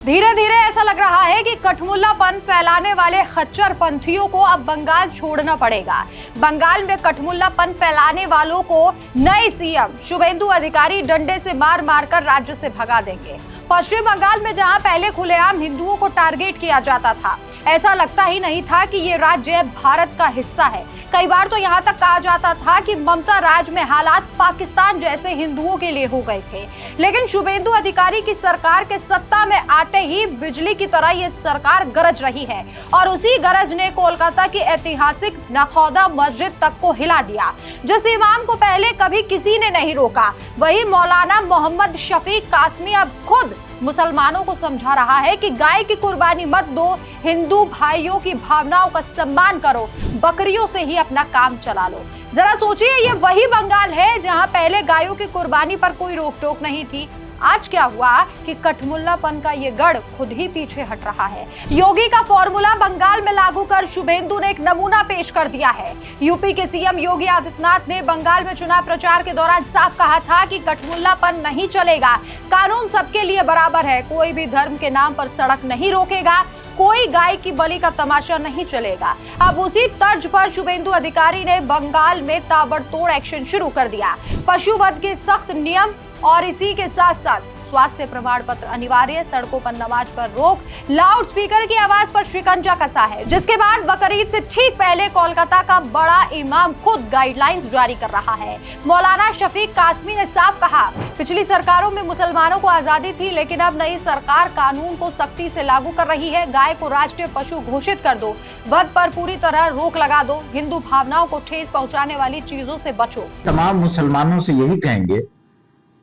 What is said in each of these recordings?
धीरे धीरे ऐसा लग रहा है कि कठमुल्लापन फैलाने वाले खच्चर पंथियों को अब बंगाल छोड़ना पड़ेगा। बंगाल में कठमुल्लापन फैलाने वालों को नए सीएम शुभेंदु अधिकारी डंडे से मार मारकर राज्य से भगा देंगे। पश्चिम बंगाल में जहां पहले खुलेआम हिंदुओं को टारगेट किया जाता था, ऐसा लगता ही नहीं था कि ये राज्य भारत का हिस्सा है। कई बार तो यहाँ तक कहा जाता था कि ममता राज में हालात पाकिस्तान जैसे हिंदुओं के लिए हो गए थे। लेकिन शुभेंदु अधिकारी की सरकार के सत्ता में आते ही बिजली की तरह ये सरकार गरज रही है और उसी गरज ने कोलकाता की ऐतिहासिक नखौदा मस्जिद तक को हिला दिया। जिस इमाम को पहले कभी किसी ने नहीं रोका, वही मौलाना मोहम्मद शफीक कासमी अब खुद मुसलमानों को समझा रहा है कि गाय की कुर्बानी मत दो, हिंदू भाइयों की भावनाओं का सम्मान करो, बकरियों से ही अपना काम चला लो। जरा सोचिए, ये वही बंगाल है जहां पहले गायों की कुर्बानी पर कोई रोक टोक नहीं थी। आज क्या हुआ कि कठमुल्लापन का ये गढ़ खुद ही पीछे हट रहा है। योगी का फॉर्मूला बंगाल में लागू कर शुभेंदु ने एक नमूना पेश कर दिया है। यूपी के सीएम योगी आदित्यनाथ ने बंगाल में चुनाव प्रचार के दौरान साफ कहा था कि कठमुल्लापन नहीं चलेगा, कानून सबके लिए बराबर है, कोई भी धर्म के नाम पर सड़क नहीं रोकेगा, कोई गाय की बलि का तमाशा नहीं चलेगा। अब उसी तर्ज पर शुभेंदु अधिकारी ने बंगाल में ताबड़तोड़ एक्शन शुरू कर दिया। पशुवध के सख्त नियम और इसी के साथ साथ स्वास्थ्य प्रमाण पत्र अनिवार्य, सड़कों पर नमाज पर रोक, लाउड स्पीकर की आवाज पर शिकंजा कसा है। जिसके बाद बकरीद से ठीक पहले कोलकाता का बड़ा इमाम खुद गाइडलाइंस जारी कर रहा है। मौलाना शफीक कासमी ने साफ कहा, पिछली सरकारों में मुसलमानों को आजादी थी, लेकिन अब नई सरकार कानून को सख्ती से लागू कर रही है। गाय को राष्ट्रीय पशु घोषित कर दो, वध पर पूरी तरह रोक लगा दो, हिंदू भावनाओं को ठेस पहुंचाने वाली चीजों से बचो। तमाम मुसलमानों से यही कहेंगे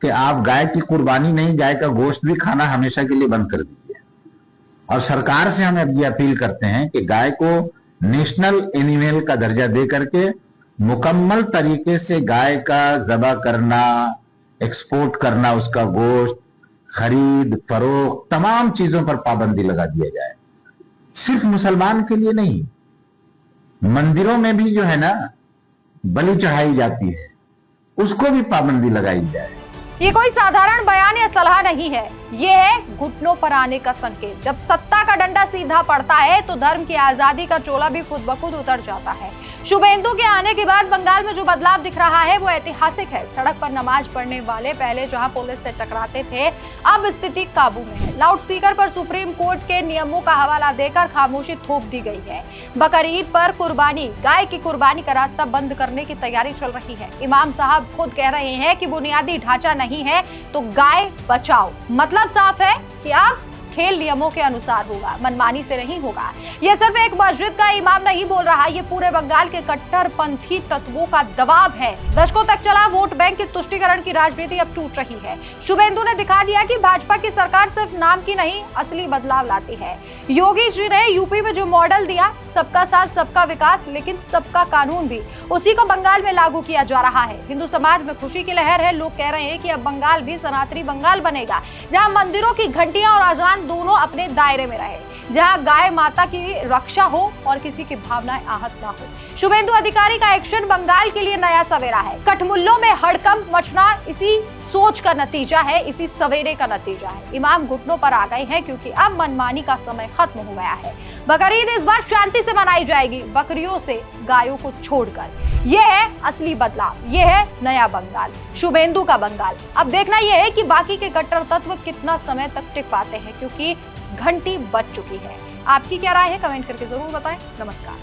कि आप गाय की कुर्बानी नहीं, गाय का गोश्त भी खाना हमेशा के लिए बंद कर दीजिए। और सरकार से हम ये अपील करते हैं कि गाय को नेशनल एनिमल का दर्जा दे करके मुकम्मल तरीके से गाय का ज़बह करना, एक्सपोर्ट करना, उसका गोश्त, खरीद फरोख्त, तमाम चीजों पर पाबंदी लगा दिया जाए। सिर्फ मुसलमान के लिए नहीं, मंदिरों में भी जो है ना बलि चढ़ाई जाती है, उसको भी पाबंदी लगाई जाए। ये कोई साधारण बयान या सलाह नहीं है, ये है घुटनों पर आने का संकेत। जब सत्ता का डंडा सीधा पड़ता है तो धर्म की आजादी का चोला भी खुद ब खुद उतर जाता है। शुभेंदु के आने के बाद बंगाल में जो बदलाव दिख रहा है वो ऐतिहासिक है। सड़क पर नमाज पढ़ने वाले पहले जहां पुलिस से टकराते थे, अब स्थिति काबू में है। लाउड स्पीकर पर सुप्रीम कोर्ट के नियमों का हवाला देकर खामोशी थोप दी गई है। बकरीद पर कुर्बानी, गाय की कुर्बानी का रास्ता बंद करने की तैयारी चल रही है। इमाम साहब खुद कह रहे हैं कि बुनियादी ढांचा नहीं है तो गाय बचाओ। मतलब साफ है कि अब खेल नियमों के अनुसार होगा, मनमानी से नहीं होगा। यह सिर्फ एक मस्जिद का इमाम नहीं बोल रहा, ये पूरे बंगाल के कट्टरपंथी तत्वों का दबाव है। दशकों तक चला वोट बैंक की तुष्टीकरण की राजनीति अब टूट रही है। शुभेंदु ने दिखा दिया कि भाजपा की सरकार सिर्फ नाम की नहीं, असली बदलाव लाती है। योगी जी ने यूपी में जो मॉडल दिया, सबका साथ सबका विकास लेकिन सबका कानून भी, उसी को बंगाल में लागू किया जा रहा है। हिंदू समाज में खुशी की लहर है। लोग कह रहे हैं कि अब बंगाल भी सनातनी बंगाल बनेगा, जहाँ मंदिरों की घंटियां और अजान दोनों अपने दायरे में रहे, जहां गाय माता की रक्षा हो और किसी की भावनाएं आहत ना हो। शुभेंदु अधिकारी का एक्शन बंगाल के लिए नया सवेरा है। कठमुल्लों में हड़कंप मचना इसी सोच का नतीजा है, इसी सवेरे का नतीजा है। इमाम घुटनों पर आ गए हैं क्योंकि अब मनमानी का समय खत्म हो गया है। बकरीद इस बार शांति से मनाई जाएगी, बकरियों से गायों को छोड़कर। यह है असली बदलाव, यह है नया बंगाल, शुभेंदु का बंगाल। अब देखना यह है कि बाकी के कट्टर तत्व कितना समय तक टिक पाते हैं, क्योंकि घंटी बज चुकी है। आपकी क्या राय है, कमेंट करके जरूर बताएं। नमस्कार।